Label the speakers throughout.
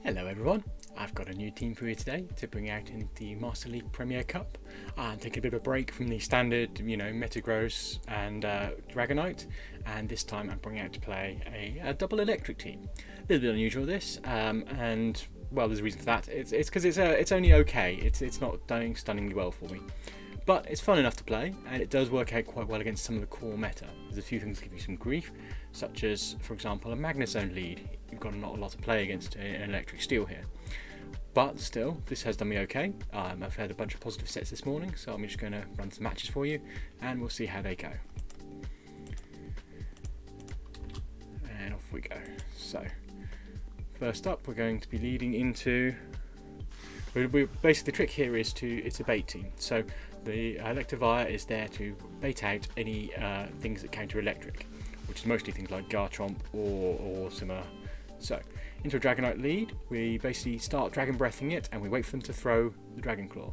Speaker 1: Hello everyone, I've got a new team for you today to bring out in the Master League Premier Cup and take a bit of a break from the standard, Metagross and Dragonite, and this time I'm bringing out to play a double electric team. A little bit unusual this, and well, there's a reason for that. It's because it's only okay. It's not doing stunningly well for me. But it's fun enough to play, and it does work out quite well against some of the core meta. There's a few things that give you some grief, such as, for example, a Magnezone lead. You've got not a lot to play against an electric steel here. But still, this has done me okay. I've had a bunch of positive sets this morning, so I'm just going to run some matches for you, and we'll see how they go. And off we go. So, first up, we're going to be leading into... basically, the trick here is it's a bait team. So the Electivire is there to bait out any things that counter electric, which is mostly things like Garchomp or similar. So into a Dragonite lead, we basically start Dragon Breathing it, and we wait for them to throw the Dragon Claw.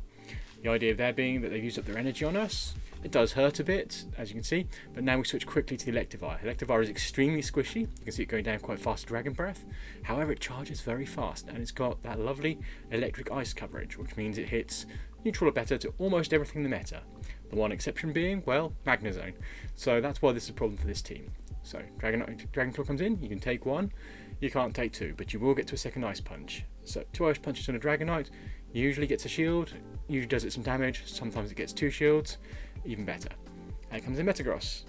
Speaker 1: The idea there being that they've used up their energy on us. It does hurt a bit, as you can see, but now we switch quickly to the Electivire. Electivire is extremely squishy. You can see it going down quite fast to Dragon Breath. However, it charges very fast, and it's got that lovely electric ice coverage, which means it hits neutral or better to almost everything in the meta. The one exception being, well, Magnezone. So that's why this is a problem for this team. So Dragon Claw comes in, you can take one, you can't take two, but you will get to a second Ice Punch. So 2 Ice Punches on a Dragonite usually gets a shield, usually does it some damage, sometimes it gets 2 shields, even better. And it comes in Metagross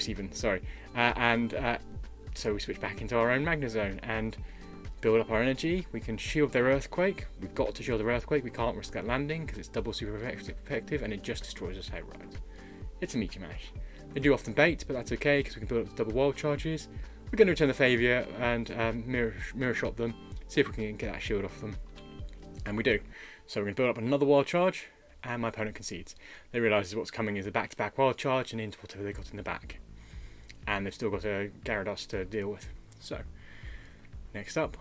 Speaker 1: even, sorry. So we switch back into our own Magnezone and build up our energy. We can shield their Earthquake. We've got to shield their Earthquake, we can't risk that landing because it's double super effective and it just destroys us outright. It's a Meaty Mash. They do often bait, but that's okay because we can build up double wild charges. We're going to return the favour and mirror shot them, see if we can get that shield off them. And we do. So we're going to build up another wild charge, and my opponent concedes. They realise what's coming is a back-to-back wild charge and into whatever they got in the back. And they've still got a Gyarados to deal with. So, next up,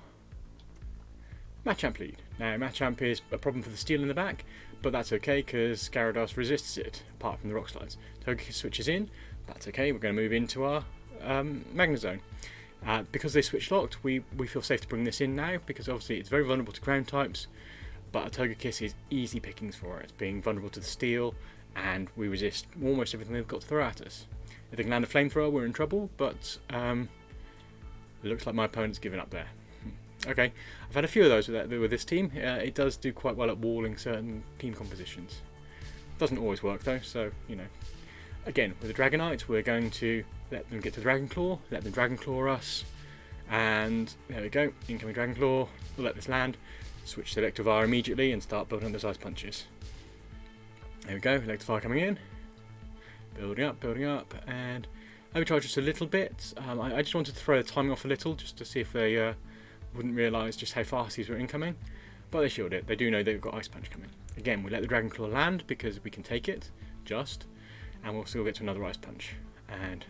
Speaker 1: Machamp lead. Now, Machamp is a problem for the steel in the back, but that's okay because Gyarados resists it, apart from the Rock Slides. Togekiss switches in, that's okay, we're going to move into our Magnezone. Because they switch locked, we feel safe to bring this in now, because obviously it's very vulnerable to ground types, but a Togekiss is easy pickings for it, being vulnerable to the steel, and we resist almost everything they've got to throw at us. If they can land a flamethrower, we're in trouble, but it looks like my opponent's given up there. Okay, I've had a few of those with this team. It does do quite well at walling certain team compositions. Doesn't always work though, so, Again, with the Dragonite, we're going to let them get to Dragon Claw, let them Dragon Claw us, and there we go, incoming Dragon Claw, we'll let this land, switch to Electivire immediately and start building up those Ice Punches. There we go, Electivire coming in, building up, and overcharge just a little bit. I just wanted to throw the timing off a little, just to see if they wouldn't realise just how fast these were incoming, but they shield it, they do know they've got Ice Punch coming. Again, we let the Dragon Claw land because we can take it, and we'll still get to another Ice Punch. And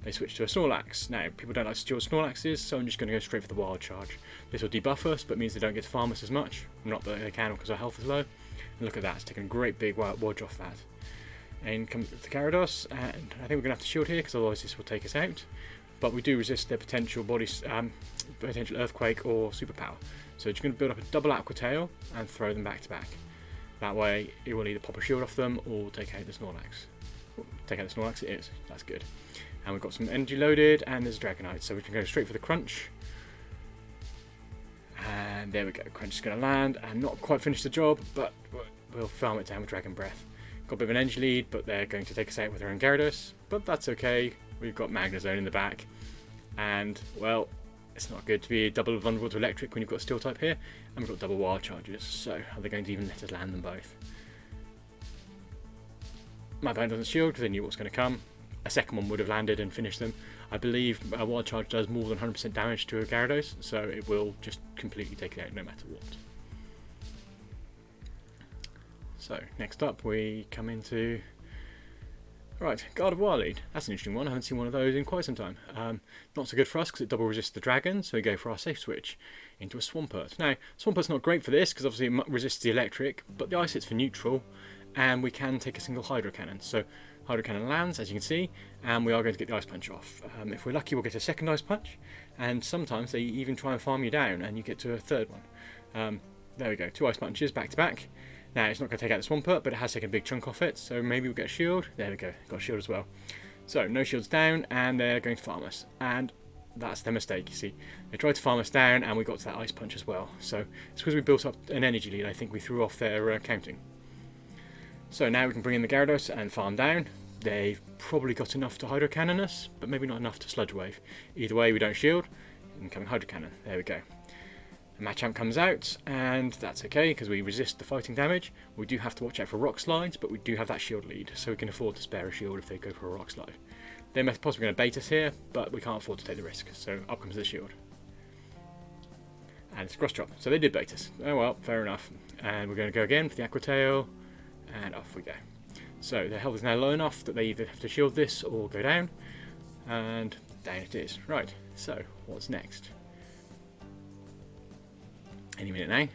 Speaker 1: they switch to a Snorlax. Now, people don't like to steal Snorlaxes, so I'm just going to go straight for the Wild Charge. This will debuff us, but means they don't get to farm us as much. Not that they can because our health is low. And look at that, it's taking a great big wodge off that. And comes the Gyarados, and I think we're going to have to shield here because otherwise this will take us out. But we do resist their potential potential Earthquake or Superpower. So you're going to build up a double Aqua Tail and throw them back to back. That way, it will either pop a shield off them or take out the Snorlax. Take out the Snorlax, it is. That's good. And we've got some energy loaded, and there's Dragonite, so we can go straight for the Crunch. And there we go. Crunch is going to land and not quite finish the job, but we'll farm it down with Dragon Breath. Got a bit of an energy lead, but they're going to take us out with their own Gyarados. But that's okay. We've got Magnezone in the back. And, well, it's not good to be double vulnerable to electric when you've got Steel type here. And we've got double wild charges, so are they going to even let us land them both? My opponent doesn't shield because they knew what was going to come. A second one would have landed and finished them. I believe a wild charge does more than 100% damage to a Gyarados, so it will just completely take it out no matter what. So next up we come into Gardevoir lead. That's an interesting one. I haven't seen one of those in quite some time. Not so good for us because it double resists the dragon, so we go for our safe switch into a Swampert. Now, Swampert's not great for this because obviously it resists the electric, but the ice hits for neutral, and we can take a single Hydro Cannon. So Hydro Cannon lands, as you can see, and we are going to get the Ice Punch off. If we're lucky, we'll get a second Ice Punch, and sometimes they even try and farm you down, and you get to a third one. There we go, 2 Ice Punches back to back. Now, it's not going to take out the Swampert, but it has taken a big chunk off it, so maybe we'll get a shield. There we go, got a shield as well. So, no shields down, and they're going to farm us. And that's their mistake, you see. They tried to farm us down, and we got to that Ice Punch as well. So, it's because we built up an energy lead. I think we threw off their counting. So, now we can bring in the Gyarados and farm down. They've probably got enough to Hydro Cannon us, but maybe not enough to Sludge Wave. Either way, we don't shield. Incoming Hydro Cannon. There we go. Machamp comes out, and that's okay because we resist the fighting damage. We do have to watch out for rock slides, but we do have that shield lead, so we can afford to spare a shield if they go for a rock slide. They're possibly going to bait us here, but we can't afford to take the risk, so up comes the shield. And it's a cross drop, so they did bait us. Oh well, fair enough. And we're going to go again for the Aqua Tail, and off we go. So their health is now low enough that they either have to shield this or go down, and down it is. Right, so what's next? Any minute now.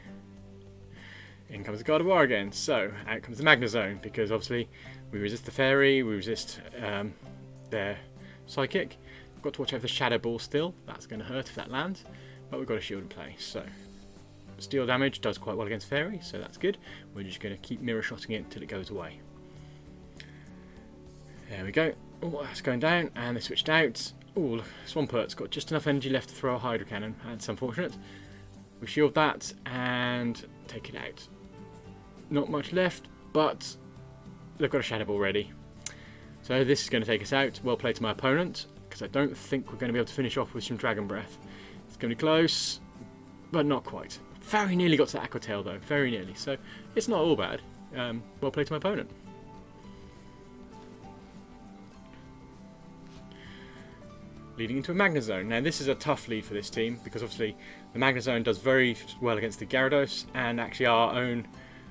Speaker 1: In comes the Gardevoir again. So out comes the Magnezone, because obviously we resist the Fairy, we resist their Psychic. We've got to watch out for the Shadow Ball still. That's going to hurt if that lands, but we've got a shield in play. So steel damage does quite well against Fairy, so that's good. We're just going to keep mirror shotting it until it goes away. There we go. Oh, that's going down, and they switched out. Oh, Swampert's got just enough energy left to throw a Hydro Cannon. That's unfortunate. We shield that and take it out. Not much left, but they've got a Shadow Ball ready. So this is going to take us out. Well played to my opponent, because I don't think we're going to be able to finish off with some Dragon Breath. It's going to be close, but not quite. Very nearly got to that Aqua Tail though, very nearly. So it's not all bad. Well played to my opponent. Leading into a Magnezone. Now this is a tough lead for this team, because obviously the Magnezone does very well against the Gyarados, and actually our own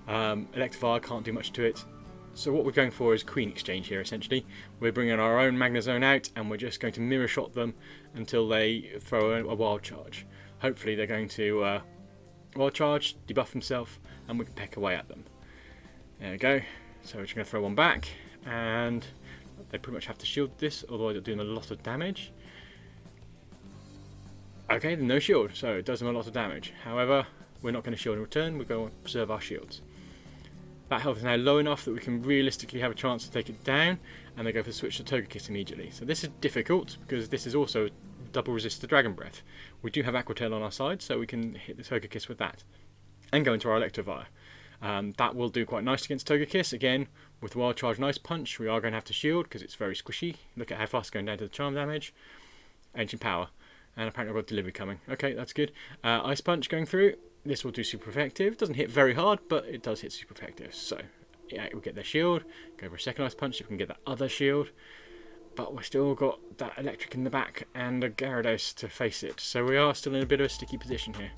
Speaker 1: Electivire can't do much to it. So what we're going for is Queen Exchange here essentially. We're bringing our own Magnezone out, and we're just going to mirror shot them until they throw a Wild Charge. Hopefully they're going to Wild Charge, debuff himself, and we can peck away at them. There we go. So we're just going to throw one back, and they pretty much have to shield this, although they're doing a lot of damage. Okay, no shield, so it does them a lot of damage. However, we're not going to shield in return, we're going to preserve our shields. That health is now low enough that we can realistically have a chance to take it down, and they go for the switch to Togekiss immediately. So this is difficult, because this is also double resist to Dragon Breath. We do have Aqua Tail on our side, so we can hit the Togekiss with that. And go into our Electivire. That will do quite nice against Togekiss. Again, with Wild Charge and Ice Punch, we are going to have to shield, because it's very squishy. Look at how fast it's going down to the Charm damage. Ancient Power. And apparently I've got delivery coming. Okay, that's good. Ice Punch going through. This will do super effective. Doesn't hit very hard, but it does hit super effective. So, yeah, we'll get their shield. Go for a second Ice Punch if we can get that other shield. But we've still got that Electric in the back and a Gyarados to face it. So we are still in a bit of a sticky position here.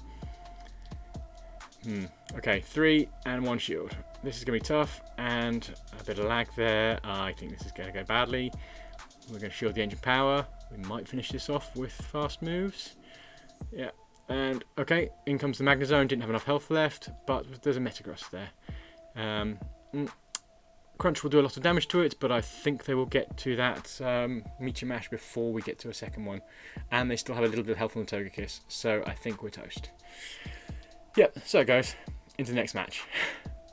Speaker 1: Okay, 3 and 1 shield. This is going to be tough, and a bit of lag there. I think this is going to go badly. We're going to shield the Ancient Power. We might finish this off with fast moves. Yeah, and okay, in comes the Magnezone. Didn't have enough health left, but there's a Metagross there. Crunch will do a lot of damage to it, but I think they will get to that Meet Your Mash before we get to a second one. And they still have a little bit of health on the Togekiss, so I think we're toast. Yep, so guys, into the next match.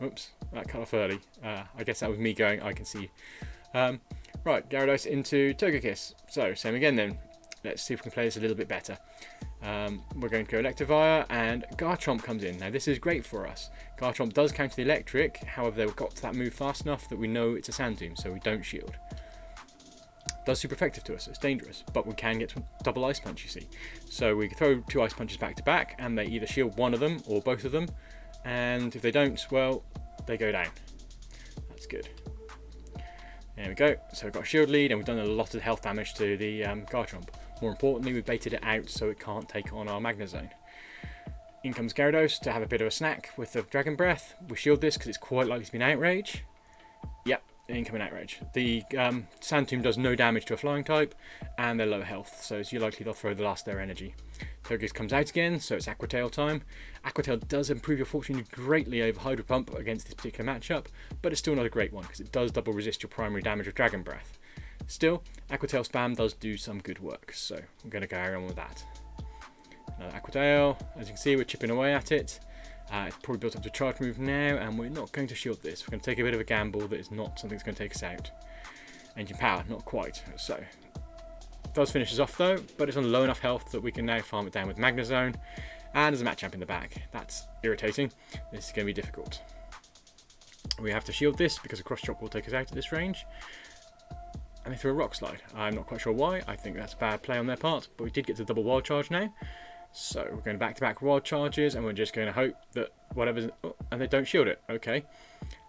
Speaker 1: Oops, that cut off early. I guess that was me going, I can see you. Right, Gyarados into Togekiss. So, same again then. Let's see if we can play this a little bit better. We're going to go Electivire, and Garchomp comes in. Now, this is great for us. Garchomp does counter the Electric, however, they've got to that move fast enough that we know it's a Sand Tomb, so we don't shield. Does super effective to us, it's dangerous, but we can get to double Ice Punch, you see. So we throw 2 Ice Punches back to back, and they either shield one of them or both of them, and if they don't, well, they go down. That's good. There we go. So we've got a shield lead, and we've done a lot of health damage to the Garchomp. More importantly, we've baited it out so it can't take on our Magnezone. In comes Gyarados to have a bit of a snack with the Dragon Breath. We shield this because it's quite likely to be an Outrage. Yep, incoming Outrage. The Sand Tomb does no damage to a flying type, and they're low health, so it's likely they'll throw the last of their energy. Togekiss comes out again, so it's Aqua Tail time. Aqua Tail does improve your fortune greatly over Hydro Pump against this particular matchup, but it's still not a great one because it does double resist your primary damage of Dragon Breath. Still, Aqua Tail spam does do some good work, so I'm going to carry on with that. Another Aqua Tail, as you can see we're chipping away at it. It's probably built up to charge move now, and we're not going to shield this. We're going to take a bit of a gamble that is not something that's going to take us out. Engine power, not quite. So, it does finish us off though, but it's on low enough health that we can now farm it down with Magnezone. And there's a Machamp in the back. That's irritating. This is going to be difficult. We have to shield this because a Cross Chop will take us out at this range. And they threw a Rock Slide. I'm not quite sure why. I think that's a bad play on their part, but we did get to double Wild Charge now. So we're going back-to-back Wild Charges, and we're just going to hope that whatever's... Oh, and they don't shield it. Okay.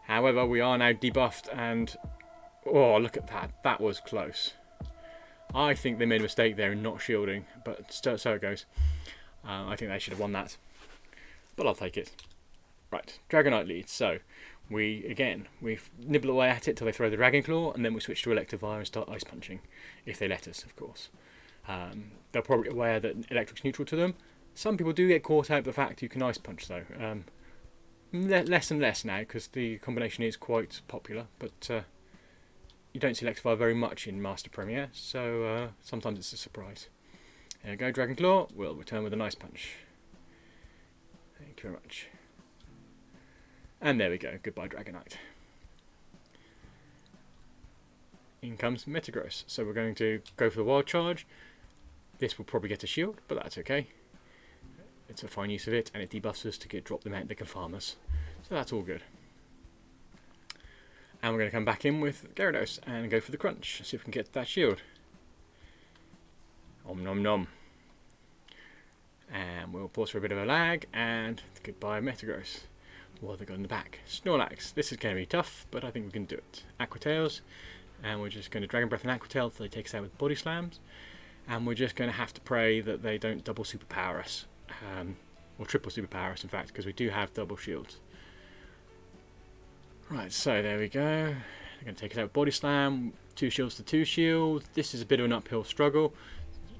Speaker 1: However, we are now debuffed, and... Oh, look at that. That was close. I think they made a mistake there in not shielding, but so it goes. I think they should have won that. But I'll take it. Right, Dragonite leads. So, we nibble away at it till they throw the Dragon Claw, and then we switch to Electivire and start Ice Punching. If they let us, of course. They're probably aware that Electric's neutral to them. Some people do get caught out by the fact you can Ice Punch though. Less and less now because the combination is quite popular, but you don't see Electivire very much in Master Premier, so sometimes it's a surprise. There we go, Dragon Claw. We'll return with an Ice Punch. Thank you very much. And there we go, goodbye Dragonite. In comes Metagross. So we're going to go for the Wild Charge. This will probably get a shield, but that's okay. It's a fine use of it, and it debuffs us to drop them out they can farm us. So that's all good. And we're going to come back in with Gyarados and go for the Crunch. See if we can get that shield. Om nom nom. And we'll pause for a bit of a lag, and goodbye Metagross. What have they got in the back? Snorlax. This is going to be tough, but I think we can do it. Aqua Tails. And we're just going to Dragon Breath and Aqua Tail until they take us out with Body Slams. And we're just going to have to pray that they don't double superpower us. Or triple superpower us, in fact, because we do have double shields. Right, so there we go. They're going to take us out with Body Slam. 2 shields to 2 shields. This is a bit of an uphill struggle.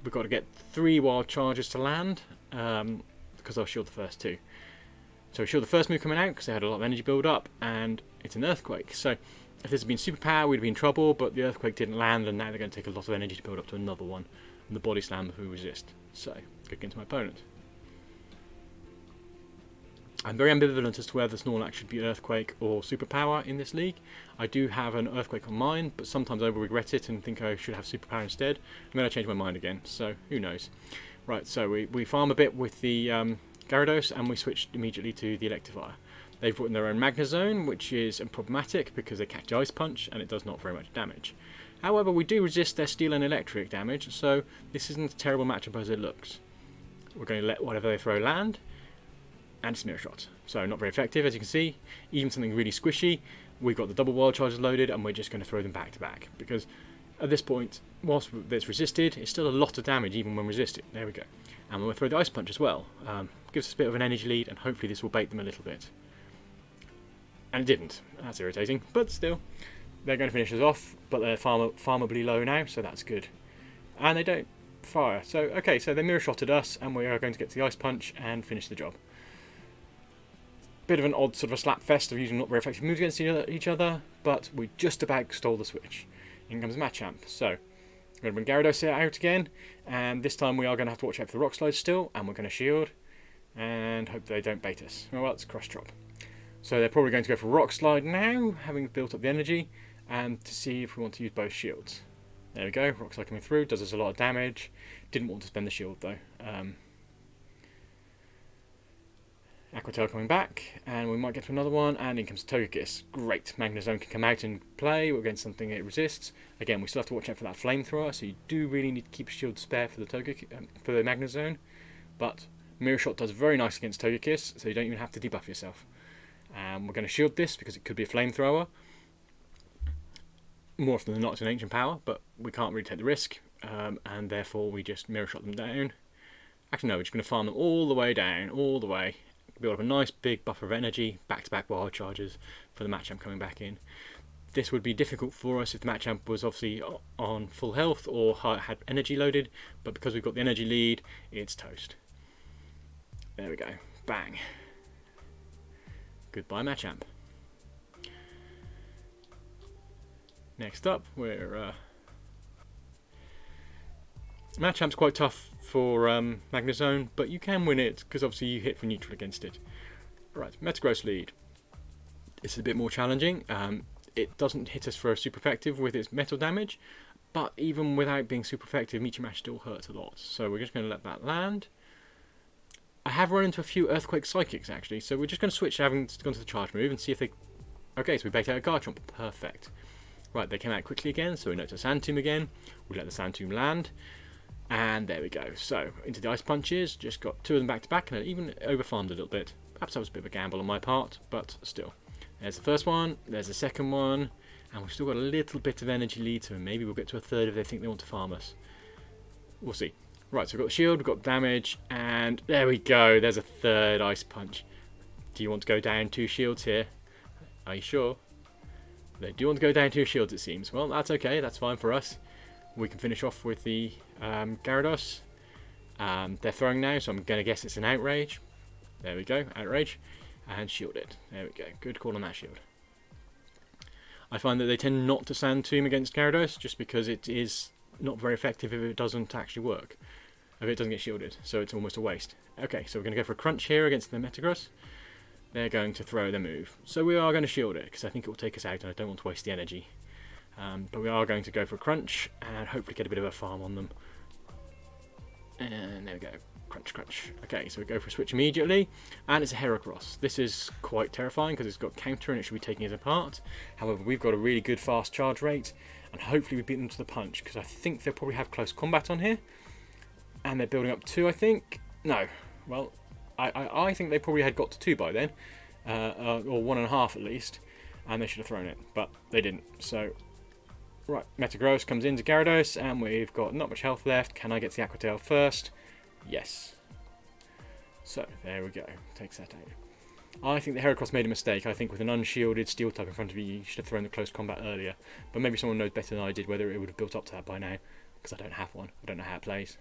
Speaker 1: We've got to get 3 Wild Charges to land, because I'll shield the first 2. So we shield the first move coming out, because they had a lot of energy build up, and it's an Earthquake. So if this had been superpower, we'd be in trouble, but the Earthquake didn't land, and now they're going to take a lot of energy to build up to another one. And the Body Slam if we resist. So, good against my opponent. I'm very ambivalent as to whether Snorlax should be Earthquake or Superpower in this league. I do have an Earthquake on mine, but sometimes I will regret it and think I should have Superpower instead. And then I change my mind again, so who knows. Right, so we farm a bit with the Gyarados, and we switch immediately to the Electivire. They've brought in their own Magnezone, which is problematic because they catch Ice Punch and it does not very much damage. However, we do resist their Steel and Electric damage, so this isn't a terrible matchup as it looks. We're going to let whatever they throw land, and it's Mirror Shot. So not very effective, as you can see. Even something really squishy, we've got the double Wild Charges loaded, and we're just going to throw them back to back. Because at this point, whilst it's resisted, it's still a lot of damage even when resisted. There we go. And we'll throw the Ice Punch as well. Gives us a bit of an energy lead, and hopefully this will bait them a little bit. And it didn't. That's irritating, but still. They're going to finish us off, but they're farmably low now, so that's good. And they don't fire. So, okay, so they mirror shotted us, and we are going to get to the Ice Punch and finish the job. Bit of an odd sort of a slap fest of using not very effective moves against each other, but we just about stole the switch. In comes Machamp. So, we're going to bring Gyarados out again, and this time we are going to have to watch out for the Rock Slide still, and we're going to shield, and hope they don't bait us. Well, it's Cross Chop. So they're probably going to go for Rock Slide now, having built up the energy, and to see if we want to use both shields. There we go, Rock Slide coming through, does us a lot of damage. Didn't want to spend the shield though. Aqua Tail coming back, and we might get to another one, and in comes Togekiss. Great, Magnezone can come out and play against something it resists. Again, we still have to watch out for that Flamethrower, so you do really need to keep a shield spare for the for the Magnezone. But Mirror Shot does very nice against Togekiss, so you don't even have to debuff yourself. We're going to shield this because it could be a Flamethrower. More often than not, it's an Ancient Power, but we can't really take the risk, and therefore we just Mirror Shot them down. Actually, no, we're just going to farm them all the way down, all the way. Build up a nice big buffer of energy, back-to-back Wild Charges for the Machamp coming back in. This would be difficult for us if the Machamp was obviously on full health or had energy loaded, but because we've got the energy lead, it's toast. There we go. Bang. Goodbye, Machamp. Next up, we're... Machamp's quite tough for Magnezone, but you can win it, because obviously you hit for neutral against it. Right, Metagross lead. This is a bit more challenging. It doesn't hit us for a super effective with its metal damage, but even without being super effective, Meteor Mash still hurts a lot. So we're just going to let that land. I have run into a few Earthquake Psychics actually, so we're just going to switch having gone to the charge move and see if they... Okay, so we baked out a Garchomp. Perfect. Right, they came out quickly again, so we notice a Sand Tomb again. We let the Sand Tomb land. And there we go. So, into the Ice Punches. Just got two of them back to back, and I even overfarmed a little bit. Perhaps that was a bit of a gamble on my part, but still. There's the first one, there's the second one, and we've still got a little bit of energy lead, so maybe we'll get to a third if they think they want to farm us. We'll see. Right, so we've got shield, we've got damage, and there we go. There's a third Ice Punch. Do you want to go down 2 shields here? Are you sure? They do want to go down 2 shields, it seems. Well, that's okay. That's fine for us. We can finish off with the Gyarados. They're throwing now, so I'm going to guess it's an Outrage. There we go, Outrage. And shield it. There we go. Good call on that shield. I find that they tend not to Sand Tomb against Gyarados, just because it is not very effective if it doesn't actually work. If it doesn't get shielded, so it's almost a waste. Okay, so we're going to go for a Crunch here against the Metagross. They're going to throw their move. So we are going to shield it, because I think it will take us out, and I don't want to waste the energy. But we are going to go for a Crunch, and hopefully get a bit of a farm on them. And there we go. Crunch, crunch. Okay, so we go for a switch immediately, and it's a Heracross. This is quite terrifying, because it's got counter, and it should be taking us apart. However, we've got a really good fast charge rate, and hopefully we beat them to the punch, because I think they'll probably have close combat on here. And they're building up 2, I think. No. Well, I think they probably had got to 2 by then. Or 1.5 at least. And they should have thrown it. But they didn't. So, right. Metagross comes into Gyarados. And we've got not much health left. Can I get the Aqua Tail first? Yes. So, there we go. Takes that out. I think the Heracross made a mistake. I think with an unshielded Steel type in front of you should have thrown the close combat earlier. But maybe someone knows better than I did whether it would have built up to that by now. Because I don't have one. I don't know how it plays.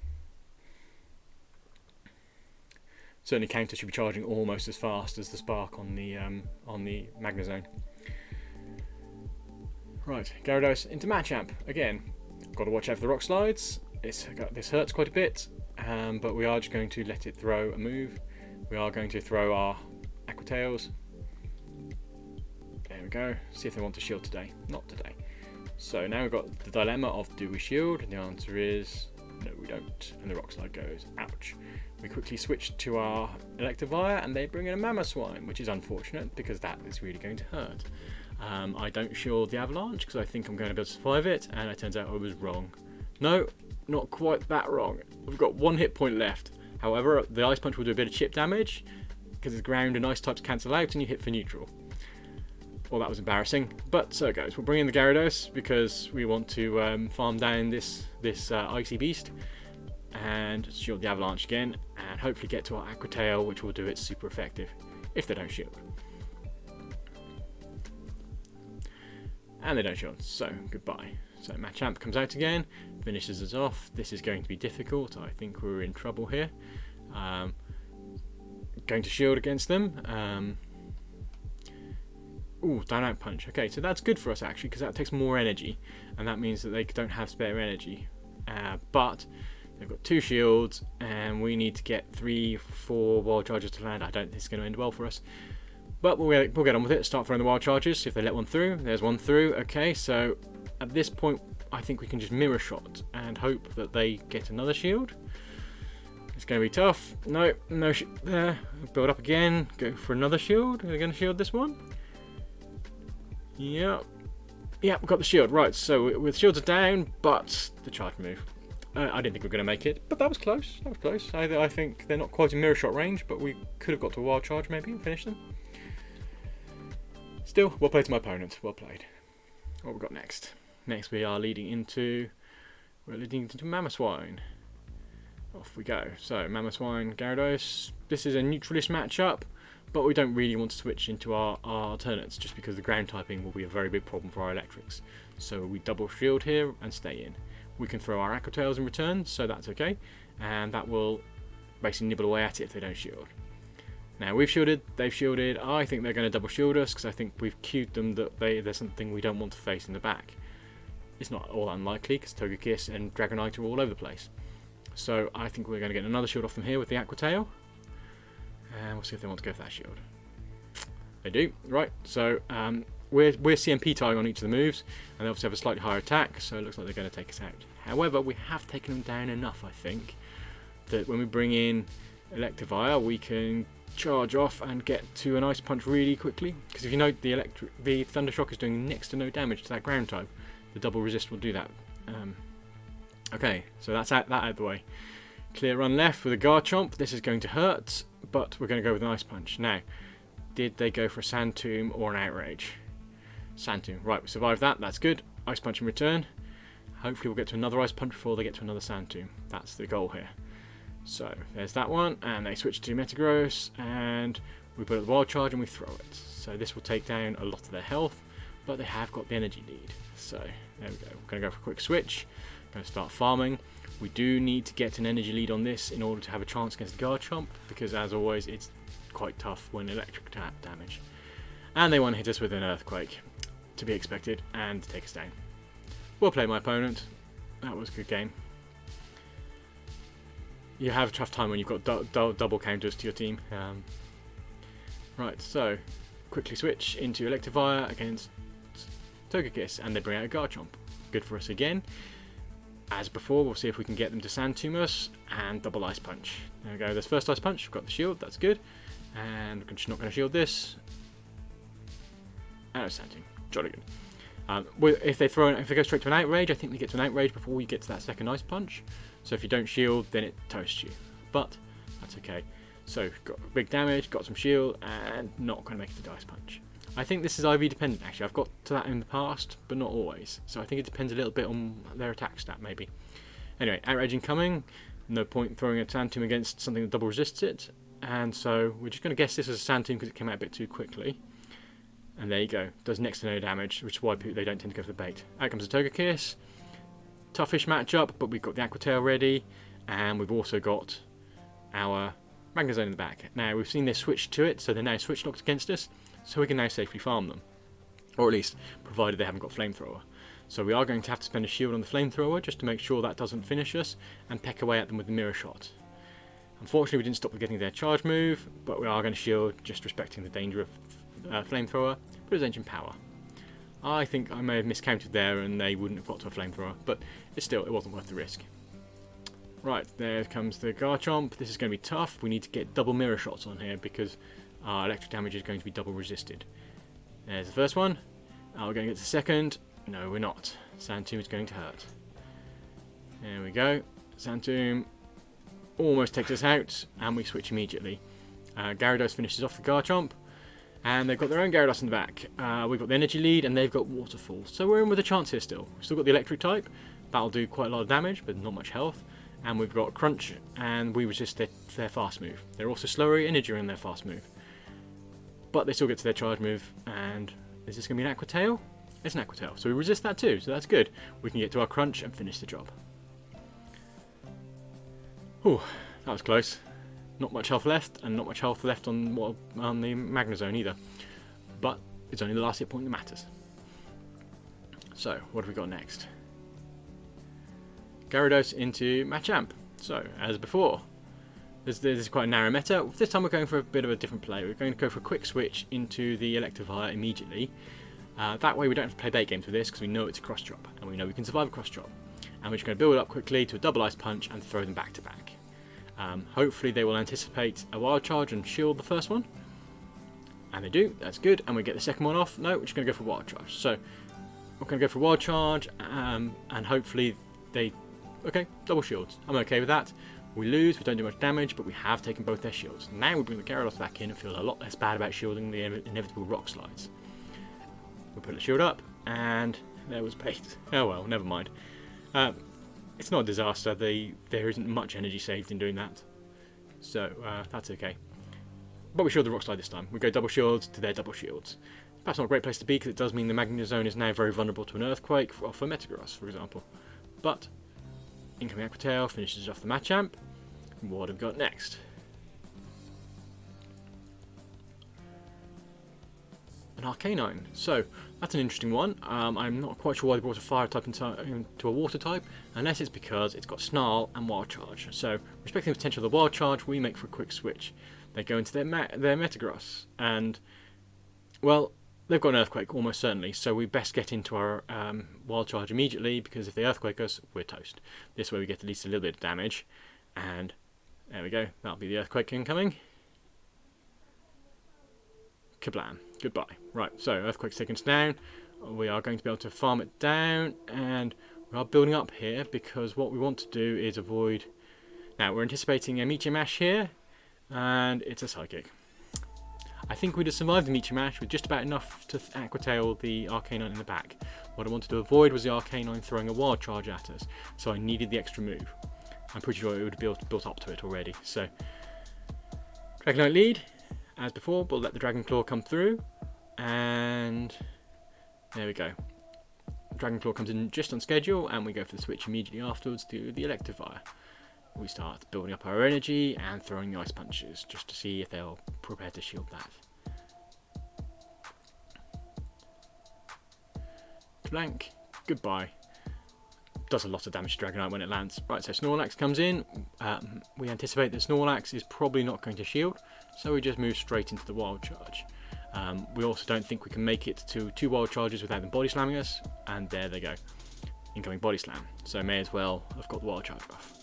Speaker 1: Certainly counter should be charging almost as fast as the Spark on the Magnezone. Right, Gyarados into Machamp. Again, got to watch out for the Rock Slides. This hurts quite a bit, but we are just going to let it throw a move. We are going to throw our Aqua Tails. There we go. See if they want to shield today. Not today. So now we've got the dilemma of do we shield? And the answer is no, we don't. And the Rock Slide goes, ouch. We quickly switch to our Electivire, and they bring in a Magnezone, which is unfortunate because that is really going to hurt. I don't shield the Avalanche because I think I'm going to be able to survive it, and it turns out I was wrong. No, not quite that wrong. We've got 1 hit point left. However, the Ice Punch will do a bit of chip damage because it's ground and ice types cancel out, and you hit for neutral. Well, that was embarrassing, but so it goes. We'll bring in the Gyarados because we want to farm down this Icy Beast. And shield the Avalanche again, and hopefully get to our Aqua Tail, which will do it super effective, if they don't shield. And they don't shield, so goodbye. So Machamp comes out again, finishes us off. This is going to be difficult. I think we're in trouble here. Going to shield against them. Ooh, down out punch. Okay, so that's good for us actually, because that takes more energy, and that means that they don't have spare energy. But they've got 2 shields, and we need to get 3-4 wild charges to land. I don't think it's going to end well for us. But we'll get on with it. Start throwing the wild charges, see if they let one through. There's one through. Okay, so at this point, I think we can just mirror shot and hope that they get another shield. It's going to be tough. No shield there. Build up again. Go for another shield. Are they going to shield this one? Yep. Yeah, we've got the shield. Right, so with shields are down, but the charge move. I didn't think we were going to make it, but that was close. That was close. I think they're not quite in mirror shot range, but we could have got to a wild charge maybe and finished them. Still, well played to my opponent. Well played. What we've got next? Next we are leading into Magnezone. Off we go. So Magnezone, Gyarados. This is a neutralist matchup, but we don't really want to switch into our alternates just because the ground typing will be a very big problem for our electrics. So we double shield here and stay in. We can throw our Aqua Tails in return, so that's okay, and that will basically nibble away at it if they don't shield. Now we've shielded, they've shielded. I think they're going to double shield us because I think we've cued them that there's something we don't want to face in the back. It's not all unlikely because Togekiss and Dragonite are all over the place. So I think we're going to get another shield off them here with the Aqua Tail. And we'll see if they want to go for that shield. They do. Right, so we're CMP tying on each of the moves, and they obviously have a slightly higher attack, so it looks like they're going to take us out. However, we have taken them down enough, I think, that when we bring in Electivire, we can charge off and get to an Ice Punch really quickly. Because if you note, the Thunder Shock is doing next to no damage to that ground type. The double resist will do that. Okay, so that's that out of the way. Clear run left with a Garchomp. This is going to hurt, but we're going to go with an Ice Punch. Now, did they go for a Sand Tomb or an Outrage? Sand Tomb. Right, we survived that. That's good. Ice Punch in return. Hopefully we'll get to another Ice Punch before they get to another Sand Tomb. That's the goal here. So, there's that one, and they switch to Metagross, and we put up the Wild Charge and we throw it. So this will take down a lot of their health, but they have got the energy lead. So, there we go. We're going to go for a quick switch. Going to start farming. We do need to get an energy lead on this in order to have a chance against Garchomp, because as always, it's quite tough when electric damage. And they want to hit us with an Earthquake, to be expected, and take us down. Well played, my opponent. That was a good game. You have a tough time when you've got double counters to your team. Right, so quickly switch into Electivire against Togekiss, and they bring out a Garchomp. Good for us again. As before, we'll see if we can get them to Sand Tomb us and double Ice Punch. There we go. There's first Ice Punch. We've got the shield. That's good. And we're just not going to shield this. And it's Sand Tomb. Jolly good. If they go straight to an Outrage, I think they get to an Outrage before we get to that second Ice Punch. So if you don't shield, then it toasts you. But that's okay. So got big damage, got some shield, and not going to make it to Ice Punch. I think this is IV dependent actually. I've got to that in the past, but not always. So I think it depends a little bit on their attack stat maybe. Anyway, Outrage incoming. No point throwing a Sand Tomb against something that double resists it. And so we're just going to guess this is a Sand Tomb because it came out a bit too quickly. And there you go. Does next to no damage, which is why they don't tend to go for the bait. Out comes the Togekiss. Toughish matchup, but we've got the Aqua Tail ready, and we've also got our Magnezone in the back. Now, we've seen this switch to it, so they're now switch locked against us, so we can now safely farm them. Or at least, provided they haven't got Flamethrower. So we are going to have to spend a shield on the Flamethrower, just to make sure that doesn't finish us, and peck away at them with the Mirror Shot. Unfortunately, we didn't stop getting their charge move, but we are going to shield, just respecting the danger of Flamethrower, but it's Ancient Power. I think I may have miscounted there and they wouldn't have got to a Flamethrower, but it wasn't worth the risk. Right, there comes the Garchomp. This is going to be tough. We need to get double Mirror Shots on here because our electric damage is going to be double resisted. There's the first one. We're going to get to the second. No, we're not. Sand Tomb is going to hurt. There we go. Sand Tomb almost takes us out, and we switch immediately. Gyarados finishes off the Garchomp. And they've got their own Gyarados in the back. We've got the energy lead, and they've got Waterfall. So we're in with a chance here still. We've still got the electric type. That'll do quite a lot of damage, but not much health. And we've got Crunch, and we resist their fast move. They're also slower in energy in their fast move. But they still get to their charge move, and is this going to be an Aqua Tail? It's an Aqua Tail, so we resist that too, so that's good. We can get to our Crunch and finish the job. Whew, that was close. Not much health left, and not much health left on the Magnezone either. But it's only the last hit point that matters. So, what have we got next? Gyarados into Machamp. So, as before, this is quite a narrow meta. This time we're going for a bit of a different play. We're going to go for a quick switch into the Electivire immediately. That way we don't have to play bait games with this because we know it's a cross drop, and we know we can survive a cross drop. And we're just going to build up quickly to a double Ice Punch and throw them back to back. Hopefully they will anticipate a Wild Charge and shield the first one. And they do, that's good. And we get the second one off. No, we're just going to go for Wild Charge. So, we're going to go for Wild Charge, and hopefully they... Okay, double shields. I'm okay with that. We lose, we don't do much damage, but we have taken both their shields. Now we bring the Gyarados back in and feel a lot less bad about shielding the inevitable rock slides. We put the shield up, and there was bait. Oh well, never mind. It's not a disaster. There isn't much energy saved in doing that. So, that's okay. But we shield the rock slide this time. We go double shields to their double shields. Perhaps not a great place to be, because it does mean the Magnezone is now very vulnerable to an Earthquake, for Metagross, for example. But, incoming Aqua Tail finishes off the Machamp. What have we got next? an Arcanine. So that's an interesting one. I'm not quite sure why they brought a fire type into a water type, unless it's because it's got Snarl and Wild Charge. So respecting the potential of the Wild Charge, we make for a quick switch. They go into their Metagross, and well, they've got an Earthquake almost certainly, so we best get into our Wild Charge immediately, because if they Earthquake us, we're toast. This way we get at least a little bit of damage, and there we go, that'll be the Earthquake incoming. Kablam. Goodbye. Right, so Earthquake's taken us down. We are going to be able to farm it down, and we are building up here, because what we want to do is avoid... Now, we're anticipating a Meteor Mash here, and it's a Psychic. I think we'd have survived the Meteor Mash with just about enough to Aqua Tail the Arcanine in the back. What I wanted to avoid was the Arcanine throwing a Wild Charge at us, so I needed the extra move. I'm pretty sure it would have built up to it already. So, Dragonite lead, as before, but let the Dragon Claw come through, and there we go. Dragon Claw comes in just on schedule, and we go for the switch immediately afterwards to the Electivire. We start building up our energy and throwing the Ice Punches, just to see if they'll prepare to shield that. Blank, goodbye. Does a lot of damage to Dragonite when it lands. Right, so Snorlax comes in. We anticipate that Snorlax is probably not going to shield, so we just move straight into the Wild Charge. We also don't think we can make it to 2 Wild Charges without them Body Slamming us, and there they go. Incoming Body Slam, so may as well have got the Wild Charge buff.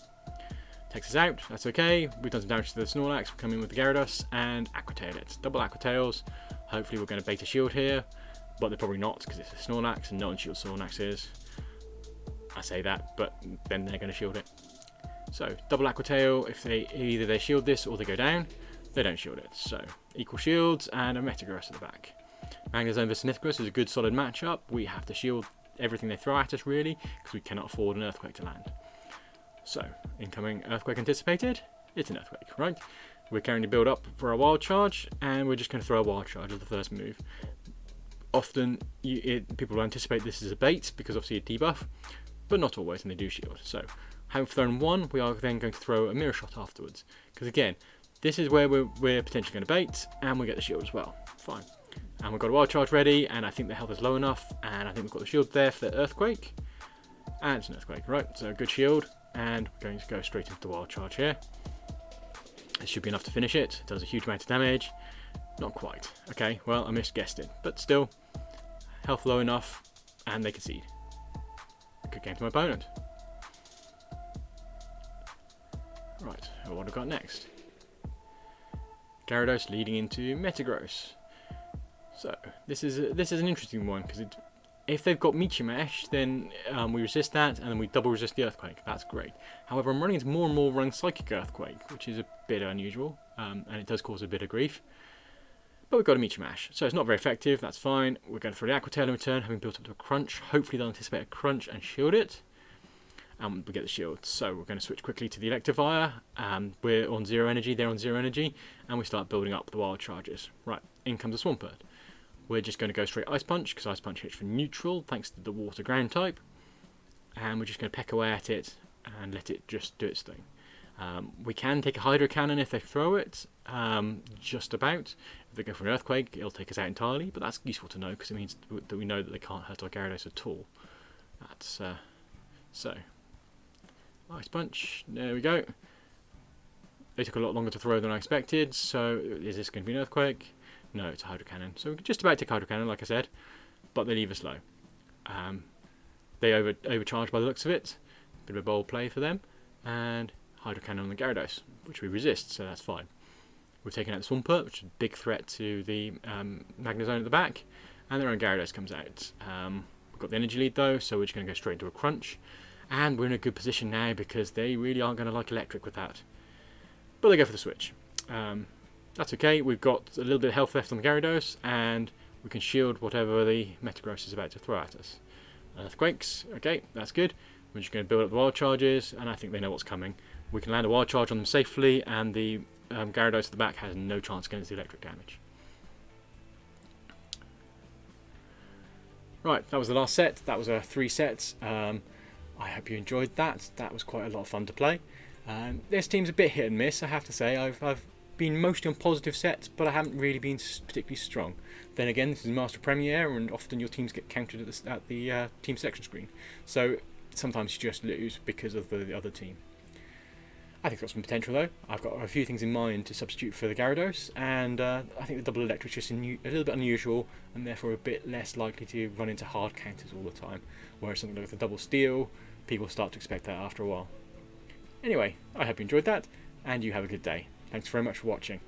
Speaker 1: Takes us out, that's okay. We've done some damage to the Snorlax, we come in with the Gyarados and Aqua Tail it. Double Aqua Tails. Hopefully we're going to bait a shield here, but they're probably not, because it's a Snorlax and no one shields Snorlaxes. I say that, but then they're going to shield it. So, double Aqua Tail, if either they shield this or they go down, they don't shield it. So, equal shields and a Metagross at the back. Magnezone vs Metagross is a good solid matchup. We have to shield everything they throw at us, really, because we cannot afford an Earthquake to land. So, incoming Earthquake anticipated. It's an Earthquake, right? We're carrying the build up for our Wild Charge, and we're just going to throw a Wild Charge as the first move. Often, people will anticipate this is a bait, because obviously a debuff, but not always, and they do shield. So, having thrown one, we are then going to throw a Mirror Shot afterwards. Because again, this is where we're potentially going to bait, and we get the shield as well. Fine. And we've got a Wild Charge ready, and I think the health is low enough, and I think we've got the shield there for the Earthquake. And it's an Earthquake, right? So, good shield. And we're going to go straight into the Wild Charge here. It should be enough to finish it. It does a huge amount of damage. Not quite. Okay, well, I misguessed it. But still, health low enough, and they concede. Good game to my opponent. Right, what have we got next? Gyarados leading into Metagross. So, this is an interesting one, because if they've got Meteor Mash, then we resist that, and then we double resist the Earthquake. That's great. However, I'm running into more and more running Psychic Earthquake, which is a bit unusual, and it does cause a bit of grief. But we've got a Meteor Mash, so it's not very effective. That's fine. We're going to throw the Aqua Tail in return, having built up to a Crunch. Hopefully they'll anticipate a Crunch and shield it. And we get the shield. So we're going to switch quickly to the Electivire. We're on 0 energy, they're on 0 energy, and we start building up the Wild Charges. Right, in comes the Swampert. We're just going to go straight Ice Punch, because Ice Punch hits for neutral, thanks to the Water Ground type. And we're just going to peck away at it, and let it just do its thing. We can take a Hydro Cannon if they throw it, just about. If they go for an Earthquake, it'll take us out entirely, but that's useful to know, because it means that we know that they can't hurt our Gyarados at all. That's, so. Ice Punch, there we go. They took a lot longer to throw than I expected, so is this going to be an Earthquake? No, it's a Hydro Cannon. So we can just about take Hydro Cannon, like I said, but they leave us low. They overcharge by the looks of it. Bit of a bold play for them. And Hydro Cannon on the Gyarados, which we resist, so that's fine. We've taken out the Swampert, which is a big threat to the Magnezone at the back, and their own Gyarados comes out. We've got the energy lead though, so we're just going to go straight into a Crunch. And we're in a good position now, because they really aren't going to like Electric with that. But they go for the switch. That's okay, we've got a little bit of health left on the Gyarados, and we can shield whatever the Metagross is about to throw at us. Earthquakes, okay, that's good. We're just going to build up the Wild Charges, and I think they know what's coming. We can land a Wild Charge on them safely, and the Gyarados at the back has no chance against the electric damage. Right, that was the last set. That was 3 sets. I hope you enjoyed that. That was quite a lot of fun to play. This team's a bit hit and miss, I have to say. I've been mostly on positive sets, but I haven't really been particularly strong. Then again, this is Master Premier, and often your teams get counted at the team selection screen. So sometimes you just lose because of the other team. I think it's got some potential though. I've got a few things in mind to substitute for the Gyarados, and I think the double electric is just a little bit unusual, and therefore a bit less likely to run into hard counters all the time. Whereas something like the double steel, people start to expect that after a while. Anyway, I hope you enjoyed that, and you have a good day. Thanks very much for watching.